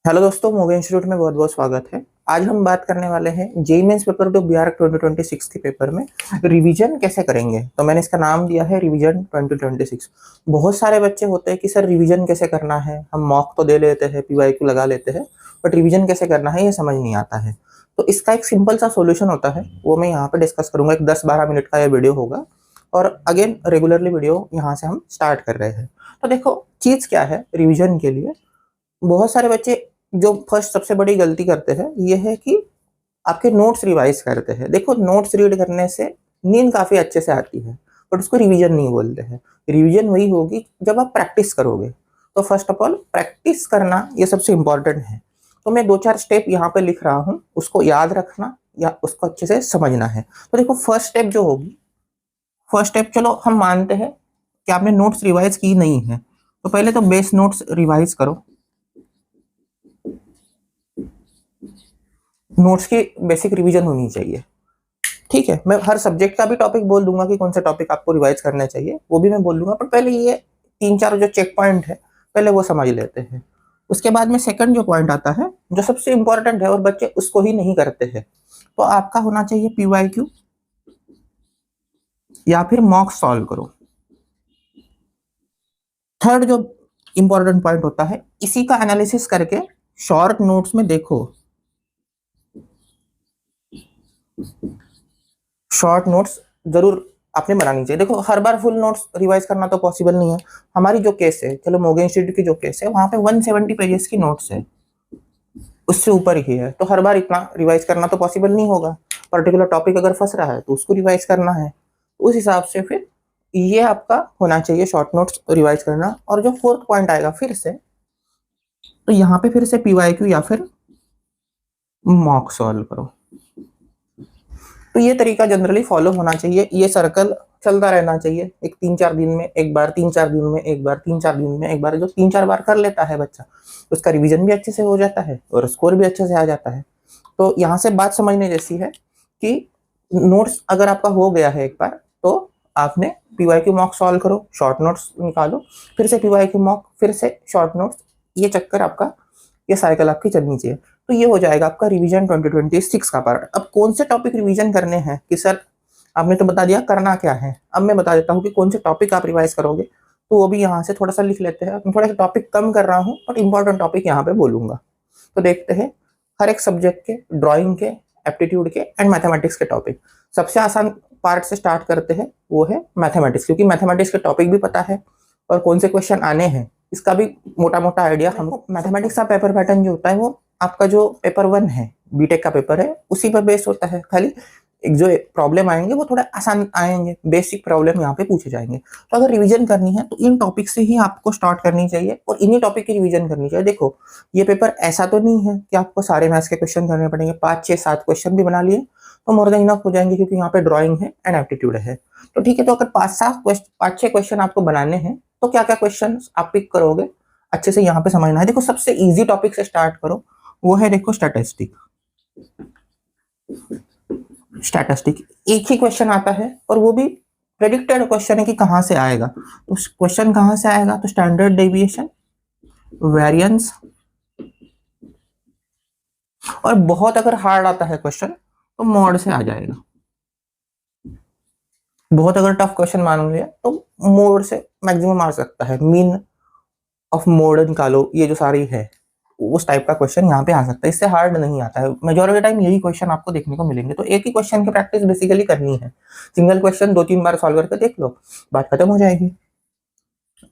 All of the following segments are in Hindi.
हेलो दोस्तों, मूवी इंस्टीट्यूट में बहुत बहुत स्वागत है। आज हम बात करने वाले हैं जेईई मेंस पेपर 2 बिहार 2026 के पेपर में रिवीजन कैसे करेंगे। तो मैंने इसका नाम दिया है रिवीजन 2026। बहुत सारे बच्चे होते हैं कि सर रिवीजन कैसे करना है, हम मॉक तो दे लेते हैं, पीवाईक्यू लगा लेते हैं, बट रिवीजन कैसे करना है ये समझ नहीं आता है। तो इसका एक सिंपल सा सोल्यूशन होता है, वो मैं यहाँ पे डिस्कस करूंगा। एक 10-12 मिनट का ये वीडियो होगा और अगेन रेगुलरली वीडियो यहाँ से हम स्टार्ट कर रहे हैं। तो देखो चीज क्या है रिवीजन के लिए। बहुत सारे बच्चे जो फर्स्ट सबसे बड़ी गलती करते हैं ये है कि आपके नोट्स रिवाइज करते हैं। देखो नोट्स रीड करने से नींद काफी अच्छे से आती है, बट उसको रिवीजन नहीं बोलते हैं। रिवीजन वही होगी जब आप प्रैक्टिस करोगे। तो फर्स्ट ऑफ ऑल प्रैक्टिस करना ये सबसे इंपॉर्टेंट है। तो मैं 2-4 स्टेप यहाँ पे लिख रहा हूँ, उसको याद रखना या उसको अच्छे से समझना है। तो देखो फर्स्ट स्टेप जो होगी, फर्स्ट स्टेप चलो हम मानते हैं कि आपने नोट्स रिवाइज की नहीं है, तो पहले तो बेस नोट्स रिवाइज करो। नोट्स की बेसिक रिवीजन होनी चाहिए, ठीक है। मैं हर सब्जेक्ट का भी टॉपिक बोल दूंगा कि कौन सा टॉपिक आपको रिवाइज करना चाहिए, वो भी मैं बोल दूंगा, पर पहले ये 3-4 जो चेक पॉइंट है पहले वो समझ लेते हैं। उसके बाद में सेकंड जो पॉइंट आता है जो सबसे इंपॉर्टेंट है और बच्चे उसको ही नहीं करते हैं, तो आपका होना चाहिए पीवाईक्यू या फिर मॉक सॉल्व करो। थर्ड जो इंपॉर्टेंट पॉइंट होता है, इसी का एनालिसिस करके शॉर्ट नोट्स में देखो। शॉर्ट नोट्स जरूर आपने बनानी चाहिए। देखो हर बार फुल नोट्स रिवाइज करना तो पॉसिबल नहीं है। हमारी जो केस है, चलो मोगे इंस्टीट्यूट की जो केस है, वहां पे 170 पेजेस की नोट्स है, उससे ऊपर ही है। तो हर बार इतना रिवाइज करना तो पॉसिबल नहीं होगा। पर्टिकुलर टॉपिक अगर फंस रहा है तो उसको रिवाइज करना है। उस हिसाब से फिर ये आपका होना चाहिए शॉर्ट नोट्स रिवाइज करना। और जो फोर्थ पॉइंट आएगा फिर से, तो यहाँ पे फिर से पीवाईक्यू या फिर मॉक सॉल्व करो। तो ये तरीका जनरली फॉलो होना चाहिए, ये सर्कल चलता रहना चाहिए। एक 3-4 दिन में एक बार, 3-4 दिन में एक बार, 3-4 दिन में एक बार, जो 3-4 बार कर लेता है बच्चा उसका रिवीजन भी अच्छे से हो जाता है और स्कोर भी अच्छे से आ जाता है। तो यहाँ से बात समझने जैसी है कि नोट्स अगर आपका हो गया है एक बार, तो आपने पीवाईक्यू मॉक सॉल्व करो, शॉर्ट नोट्स निकालो, फिर से पीवाईक्यू मॉक, फिर से शॉर्ट नोट्स, ये चक्कर आपका, ये साइकिल आपकी चलनी चाहिए। तो ये हो जाएगा आपका रिवीजन 2026 का पार्ट। अब कौन से टॉपिक रिवीजन करने हैं कि सर आपने तो बता दिया करना क्या है, अब मैं बता देता हूँ कि कौन से टॉपिक आप रिवाइज करोगे। तो वो भी यहाँ से थोड़ा सा लिख लेते हैं। मैं थोड़ा सा टॉपिक कम कर रहा हूँ बट इंपॉर्टेंट टॉपिक यहाँ पे बोलूंगा। तो देखते हैं हर एक सब्जेक्ट के, ड्राइंग के, एप्टीट्यूड के एंड मैथमेटिक्स के टॉपिक। सबसे आसान पार्ट से स्टार्ट करते हैं, वो है मैथमेटिक्स, क्योंकि मैथमेटिक्स के टॉपिक भी पता है और कौन से क्वेश्चन आने हैं इसका भी मोटा मोटा आइडिया हमको। मैथमेटिक्स का पेपर पैटर्न जो होता है वो आपका जो पेपर 1 है, बीटेक का पेपर है, उसी पर बेस होता है। खाली एक जो प्रॉब्लम आएंगे वो थोड़ा आसान आएंगे, बेसिक प्रॉब्लम यहाँ पे पूछे जाएंगे। तो अगर रिवीजन करनी है तो इन टॉपिक से ही आपको स्टार्ट करनी चाहिए और इन्हीं टॉपिक की रिवीजन करनी चाहिए। देखो ये पेपर ऐसा तो नहीं है कि आपको सारे मैथ्स के क्वेश्चन करने पड़ेंगे। 5-6-7 क्वेश्चन भी बना लिए तो मोर देन इनफ हो जाएंगे, क्योंकि यहाँ पे ड्राइंग है एंड एप्टीट्यूड है। तो ठीक है, तो अगर 5-6 क्वेश्चन आपको बनाने हैं तो क्या क्या क्वेश्चन आप पिक करोगे अच्छे से यहाँ पे समझना है। देखो सबसे इजी टॉपिक से स्टार्ट करो, वो है देखो स्टैटिस्टिक। स्टैटिस्टिक एक ही क्वेश्चन आता है और वो भी प्रेडिक्टेड क्वेश्चन है कि कहाँ से आएगा। तो क्वेश्चन कहाँ से आएगा, तो स्टैंडर्ड डेविएशन, वेरिएंस, और बहुत अगर हार्ड आता है क्वेश्चन तो मॉड से आ जाएगा। बहुत अगर टफ क्वेश्चन मान लिया तो मोड से मैक्सिमम आ सकता है। मीन ऑफ मोड निकालो, ये जो सारी है उस टाइप का क्वेश्चन यहाँ पे आ सकता है। इससे हार्ड नहीं आता है। मेजॉरिटी टाइम यही क्वेश्चन आपको देखने को मिलेंगे। तो एक ही क्वेश्चन की प्रैक्टिस बेसिकली करनी है। सिंगल क्वेश्चन 2-3 बार सॉल्व करके देख लो, बात खत्म हो जाएगी।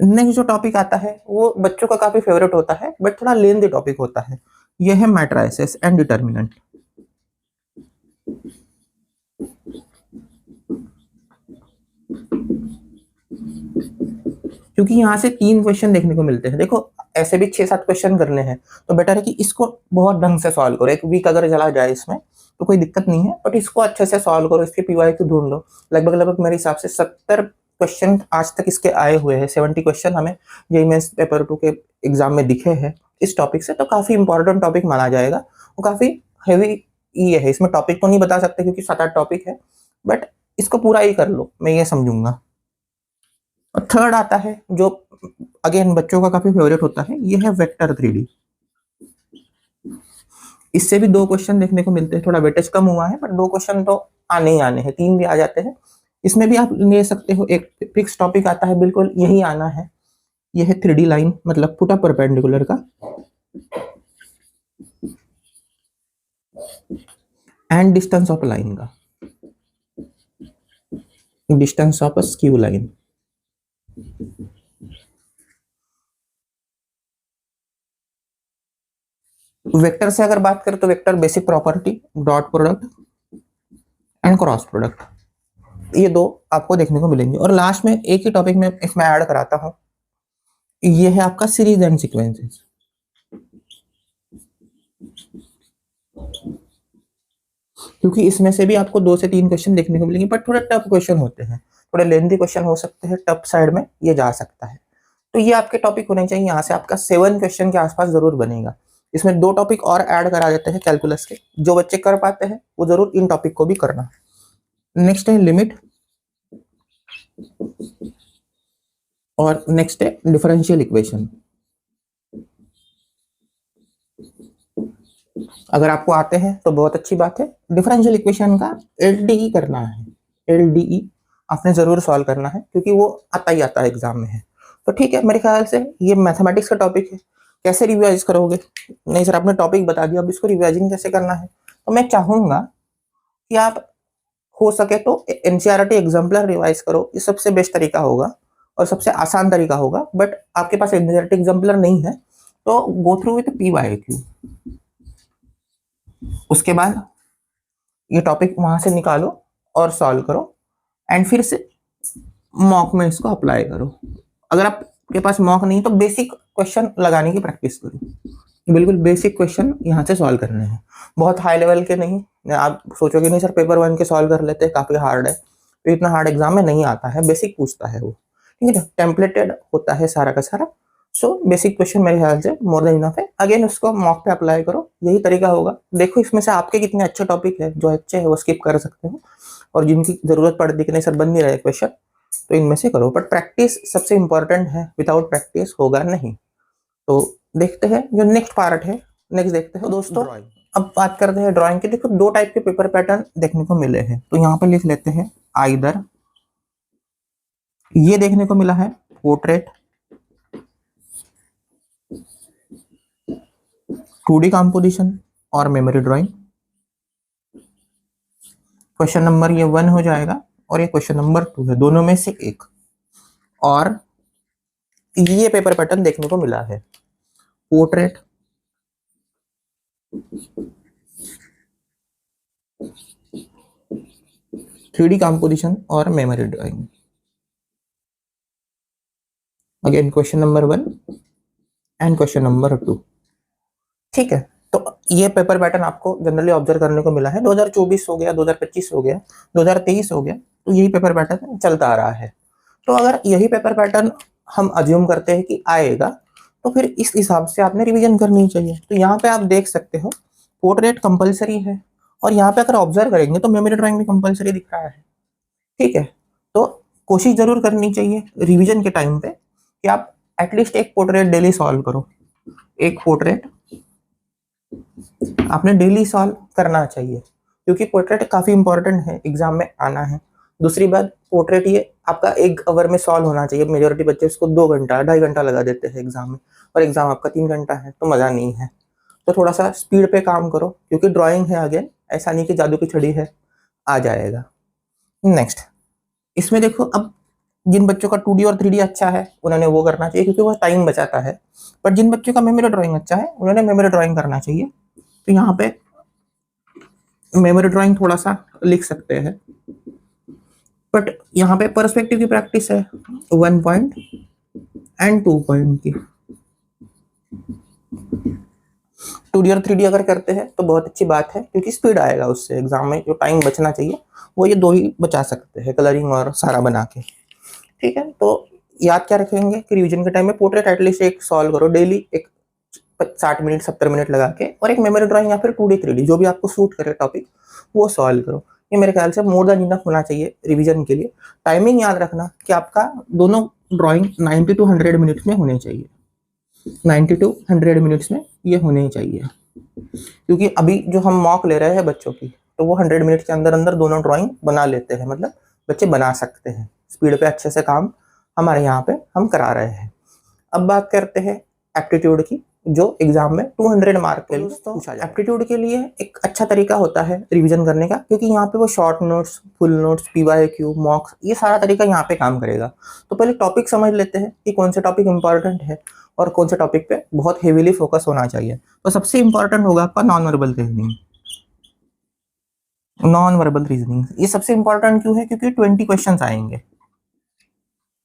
नेक्स्ट जो टॉपिक आता है वो बच्चों का काफी फेवरेट होता है बट थोड़ा लेंथी टॉपिक होता है, ये है मैट्रिसेस एंड डिटर्मिनेंट। क्योंकि यहाँ से 3 क्वेश्चन देखने को मिलते हैं। देखो ऐसे भी 6-7 क्वेश्चन करने हैं, तो बेटर है कि इसको बहुत ढंग से सॉल्व करो। एक वीक अगर चला जाए इसमें तो कोई दिक्कत नहीं है, बट इसको अच्छे से सॉल्व करो। इसके पीवाईक्यू ढूंढ लो। लगभग मेरे हिसाब से 70 क्वेश्चन आज तक इसके आए हुए हैं। 70 क्वेश्चन हमें जेईई मेंस पेपर 2 के एग्जाम में दिखे हैं इस टॉपिक से। तो काफी इंपॉर्टेंट टॉपिक माना जाएगा। वो काफी हैवी ये है। इसमें टॉपिक तो नहीं बता सकते क्योंकि 7-8 टॉपिक है, बट इसको पूरा ही कर लो, मैं ये समझूंगा। और थर्ड आता है जो अगेन बच्चों का काफी फेवरेट होता है, ये है वेक्टर 3D। इससे भी 2 क्वेश्चन देखने को मिलते हैं, थोड़ा वेटेज कम हुआ है, बट 2 क्वेश्चन तो आने ही आने हैं, 3 भी आ जाते हैं। इसमें भी आप ले सकते हो, एक फिक्स टॉपिक आता है, बिल्कुल यही आना है। ये है 3D लाइन, मतलब पुट अप परपेंडिकुलर का, एंड डिस्टेंस ऑफ लाइन का, distance of a skew line. Vector से अगर बात करें तो vector basic property, dot product and cross product, ये 2 आपको देखने को मिलेंगे। और लास्ट में एक ही टॉपिक में इसमें ऐड कराता हूं, ये है आपका सीरीज एंड सीक्वेंसेस। क्योंकि इसमें से भी आपको 2 से 3 क्वेश्चन देखने को मिलेंगे, बट थोड़े टफ क्वेश्चन होते हैं, थोड़े लेंथी क्वेश्चन हो सकते हैं, टफ साइड में ये जा सकता है। तो ये आपके टॉपिक होने चाहिए, यहाँ से आपका 7 क्वेश्चन के आसपास जरूर बनेगा। इसमें 2 टॉपिक और ऐड करा देते हैं कैलकुलस के, जो बच्चे कर पाते हैं वो जरूर इन टॉपिक को भी करना। नेक्स्ट है लिमिट, और नेक्स्ट है डिफरेंशियल इक्वेशन। अगर आपको आते हैं तो बहुत अच्छी बात है। डिफरेंशियल इक्वेशन का एलडीई करना है, एलडीई आपने जरूर सॉल्व करना है, क्योंकि वो आता ही आता है एग्जाम में है। तो ठीक है, मेरे ख्याल से ये मैथमेटिक्स का टॉपिक है। कैसे रिवाइज करोगे? नहीं सर आपने टॉपिक बता दिया, अब इसको रिवाइजिंग कैसे करना है? तो मैं चाहूंगा कि आप हो सके तो एनसीईआरटी एग्जाम्पलर रिवाइज करो, ये सबसे बेस्ट तरीका होगा और सबसे आसान तरीका होगा। बट आपके पास एनसीईआरटी एग्जाम्पलर नहीं है तो गो थ्रू विथ PYQ। उसके बाद ये टॉपिक वहां से निकालो और सॉल्व करो, एंड फिर से मॉक में इसको अप्लाई करो। अगर आपके पास मॉक नहीं तो बेसिक क्वेश्चन लगाने की प्रैक्टिस करो। बिल्कुल बेसिक क्वेश्चन यहाँ से सॉल्व करने हैं, बहुत हाई लेवल के नहीं। आप सोचोगे नहीं सर पेपर 1 के सॉल्व कर लेते हैं, काफी हार्ड है, तो इतना हार्ड एग्जाम में नहीं आता है, बेसिक पूछता है वो, ठीक है, टेम्पलेटेड होता है सारा का सारा। सो बेसिक क्वेश्चन मेरे ख्याल से मोर देन इनफ है। अगेन उसको मॉक पे अप्लाई करो, यही तरीका होगा। देखो इसमें से आपके कितने अच्छे टॉपिक है, जो अच्छे है वो स्किप कर सकते हो, और जिनकी जरूरत पड़ती कि नहीं सर बन नहीं रहे क्वेश्चन, तो इनमें से करो। बट प्रैक्टिस सबसे इंपॉर्टेंट है, विदाउट प्रैक्टिस होगा नहीं। तो देखते हैं जो नेक्स्ट पार्ट है, नेक्स्ट देखते हैं दोस्तों। अब बात करते हैं ड्राइंग की। देखो 2 टाइप के पेपर पैटर्न देखने को मिले हैं, तो यहाँ पे लिख लेते हैं आइदर। ये देखने को मिला है पोर्ट्रेट, 2D कंपोजिशन और मेमोरी ड्राइंग। क्वेश्चन नंबर ये 1 हो जाएगा और ये क्वेश्चन नंबर 2 है, दोनों में से एक। और ये पेपर पैटर्न देखने को मिला है पोर्ट्रेट, 3D कंपोजिशन और memory drawing. Again question number 1 and question number 2, ठीक है। तो ये पेपर पैटर्न आपको जनरली ऑब्जर्व करने को मिला है। 2024 हो गया, 2025 हो गया, 2023 हो गया, तो यही पेपर पैटर्न चलता आ रहा है। तो अगर यही पेपर पैटर्न हम अज्यूम करते हैं कि आएगा, तो फिर इस हिसाब से आपने रिवीजन करनी चाहिए। तो यहाँ पे आप देख सकते हो पोर्ट्रेट कंपलसरी है, और यहाँ पे अगर ऑब्जर्व करेंगे तो मेमोरी ड्राइंग भी कंपलसरी दिख रहा है, ठीक है। तो कोशिश जरूर करनी चाहिए रिवीजन के टाइम पे कि आप एटलीस्ट एक पोर्ट्रेट डेली सॉल्व करो। एक पोर्ट्रेट आपने डेली सॉल्व करना चाहिए, क्योंकि पोर्ट्रेट काफी इंपॉर्टेंट है, एग्जाम में आना है। दूसरी बात, पोर्ट्रेट ये आपका 1 आवर में सॉल्व होना चाहिए। मेजोरिटी बच्चे इसको 2 घंटा 2.5 घंटा लगा देते हैं एग्जाम में, और एग्जाम आपका 3 घंटा है, तो मजा नहीं है। तो थोड़ा सा स्पीड पे काम करो, क्योंकि ड्राइंग है, अगेन ऐसा नहीं कि जादू की छड़ी है, आ जाएगा। नेक्स्ट इसमें देखो, अब जिन बच्चों का 2D और 3D अच्छा है उन्होंने वो करना चाहिए, क्योंकि वो टाइम बचाता है। पर जिन बच्चों का मेमोरी ड्राइंग अच्छा है उन्होंने मेमोरी ड्राइंग करना चाहिए। तो यहाँ पे मेमोरी ड्राइंग थोड़ा सा लिख सकते हैं, बट यहाँ पे पर्सपेक्टिव की प्रैक्टिस है 1 पॉइंट एंड 2 पॉइंट की। 2D और 3D अगर करते हैं तो बहुत अच्छी बात है, क्योंकि स्पीड आएगा उससे। एग्जाम में जो टाइम बचना चाहिए वो ये 2 ही बचा सकते हैं, कलरिंग और सारा बना के, ठीक है। तो याद क्या रखेंगे कि रिवीजन के टाइम में पोर्ट्रेट एटलीस्ट एक सॉल्व करो डेली, एक 60 मिनट 70 मिनट लगा के, और एक मेमोरी ड्राइंग या फिर 2D 3D जो भी आपको सूट करे टॉपिक वो सॉल्व करो। ये मेरे ख्याल से मोर देन इनफ होना चाहिए रिवीजन के लिए। टाइमिंग याद रखना कि आपका दोनों ड्राइंग 90 to 100 मिनट्स में होने चाहिए, 90 to 100 मिनट्स में ये होने चाहिए। क्योंकि अभी जो हम मॉक ले रहे हैं बच्चों की, तो वो 100 मिनट के अंदर अंदर दोनों ड्राइंग बना लेते हैं, मतलब बच्चे बना सकते हैं, स्पीड पे अच्छे से काम हमारे यहाँ पे हम करा रहे हैं। अब बात करते हैं एप्टीट्यूड की, जो एग्जाम में 200 मार्क के लिए पूछा जाए। एप्टीट्यूड के लिए एक अच्छा तरीका होता है रिवीजन करने का, क्योंकि यहाँ पे वो short notes, full notes, PYQ, मॉक्स, ये सारा तरीका यहाँ पे काम करेगा। तो पहले टॉपिक समझ लेते हैं कि कौन से टॉपिक इंपॉर्टेंट है और कौन से टॉपिक पे बहुत हेवीली फोकस होना चाहिए। तो सबसे इंपॉर्टेंट होगा आपका non verbal reasoning. Non verbal reasoning ये सबसे इंपॉर्टेंट क्यों है? क्योंकि 20 क्वेश्चंस आएंगे,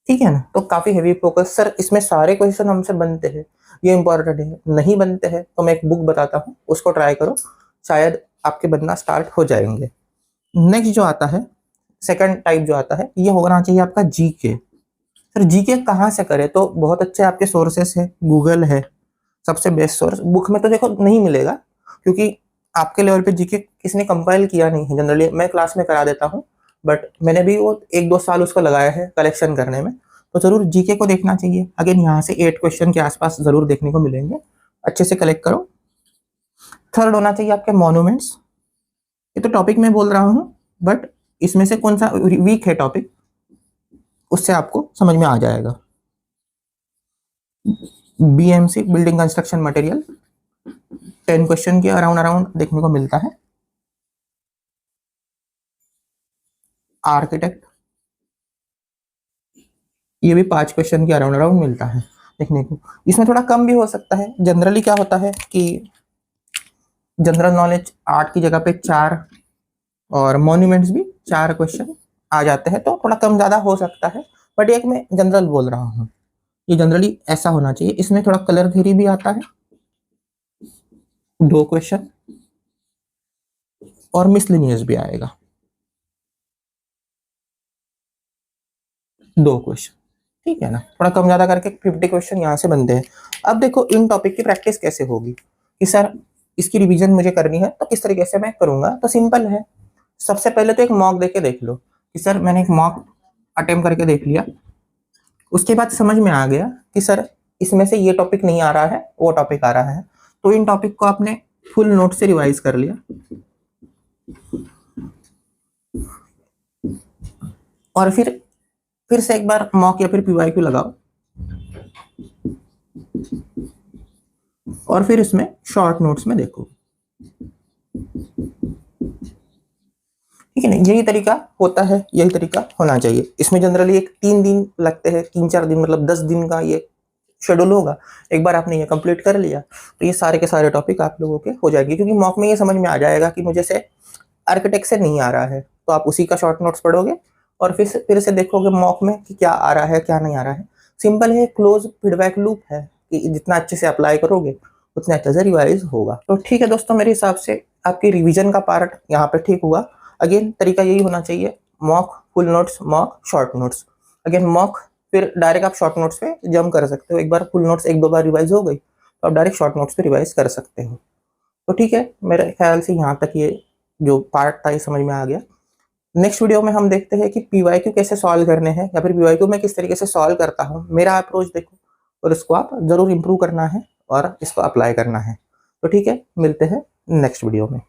ठीक है ना। तो काफी हेवी फोकस, सर इसमें सारे क्वेश्चन हमसे बनते हैं, ये इंपॉर्टेंट है, नहीं बनते हैं तो मैं एक बुक बताता हूँ, उसको ट्राई करो, शायद आपके बनना स्टार्ट हो जाएंगे। नेक्स्ट जो आता है, सेकंड टाइप जो आता है, ये होना चाहिए आपका जीके। सर जीके कहाँ से करें? तो बहुत अच्छे आपके सोर्सेस है, गूगल है सबसे बेस्ट सोर्स। बुक में तो देखो नहीं मिलेगा, क्योंकि आपके लेवल पे जीके किसने कंपाइल किया नहीं है। जनरली मैं क्लास में करा देता हूँ, बट मैंने भी वो 1-2 साल उसको लगाया है कलेक्शन करने में। तो जरूर जीके को देखना चाहिए। अगेन यहाँ से 8 क्वेश्चन के आसपास जरूर देखने को मिलेंगे, अच्छे से कलेक्ट करो। थर्ड होना चाहिए आपके मॉन्यूमेंट्स। ये तो टॉपिक में बोल रहा हूँ, बट इसमें से कौन सा वीक है टॉपिक, उससे आपको समझ में आ जाएगा। BMC, building construction material, 10 question के अराउंड देखने को मिलता है। आर्किटेक्ट, ये भी 5 क्वेश्चन के अराउंड मिलता है देखने को। इसमें थोड़ा कम भी हो सकता है। जनरली क्या होता है कि जनरल नॉलेज 8 की जगह पे 4 और मॉन्यूमेंट्स भी 4 क्वेश्चन आ जाते हैं, तो थोड़ा कम ज्यादा हो सकता है, बट एक मैं जनरल बोल रहा हूँ, ये जनरली ऐसा होना चाहिए। इसमें थोड़ा कलर थ्योरी भी आता है, 2 क्वेश्चन, और मिसलिनियस भी आएगा, 2 क्वेश्चन, ठीक है ना। थोड़ा कम ज्यादा करके 50 क्वेश्चन यहाँ से बनते हैं। अब देखो इन टॉपिक की प्रैक्टिस कैसे होगी, कि सर इसकी रिवीजन मुझे करनी है तो किस तरीके से मैं करूंगा। तो सिंपल है, सबसे पहले तो एक मॉक देके देख लो कि सर मैंने एक मॉक अटेम्प्ट करके देख लिया, उसके बाद समझ में आ गया कि सर इसमें से ये टॉपिक नहीं आ रहा है, वो टॉपिक आ रहा है, तो इन टॉपिक को आपने फुल नोट से रिवाइज कर लिया, और फिर से एक बार मॉक या फिर पीवाईक्यू लगाओ, और फिर इसमें शॉर्ट नोट्स में देखो, ठीक है ना। यही तरीका होता है, यही तरीका होना चाहिए। इसमें जनरली एक 3 दिन लगते हैं, 3-4 दिन, मतलब 10 दिन का ये शेड्यूल होगा। एक बार आपने ये कंप्लीट कर लिया तो ये सारे के सारे टॉपिक आप लोगों के हो जाएंगे, क्योंकि मॉक में ये समझ में आ जाएगा कि मुझे से आर्किटेक्ट से नहीं आ रहा है, तो आप उसी का शॉर्ट नोट्स पढ़ोगे और फिर से देखोगे मॉक में कि क्या आ रहा है क्या नहीं आ रहा है। सिंपल है, क्लोज फीडबैक लूप है कि जितना अच्छे से अप्लाई करोगे उतना अच्छे से रिवाइज होगा। तो ठीक है दोस्तों, मेरे हिसाब से आपकी रिवीजन का पार्ट यहाँ पे ठीक हुआ। अगेन तरीका यही होना चाहिए, mock, full notes, mock, short notes. Again mock, फिर डायरेक्ट आप शॉर्ट नोट्स पे जंप कर सकते हो। एक बार फुल नोट्स 1-2 बार रिवाइज हो गई तो आप डायरेक्ट शॉर्ट नोट्स पे रिवाइज कर सकते हो। तो ठीक है, मेरे ख्याल से यहाँ तक ये जो पार्ट था ये समझ में आ गया। नेक्स्ट वीडियो में हम देखते हैं कि पीवाईक्यू कैसे सॉल्व करने हैं, या फिर पीवाईक्यू में किस तरीके से सॉल्व करता हूँ, मेरा अप्रोच देखो और इसको आप जरूर इंप्रूव करना है और इसको अप्लाई करना है। तो ठीक है, मिलते हैं नेक्स्ट वीडियो में।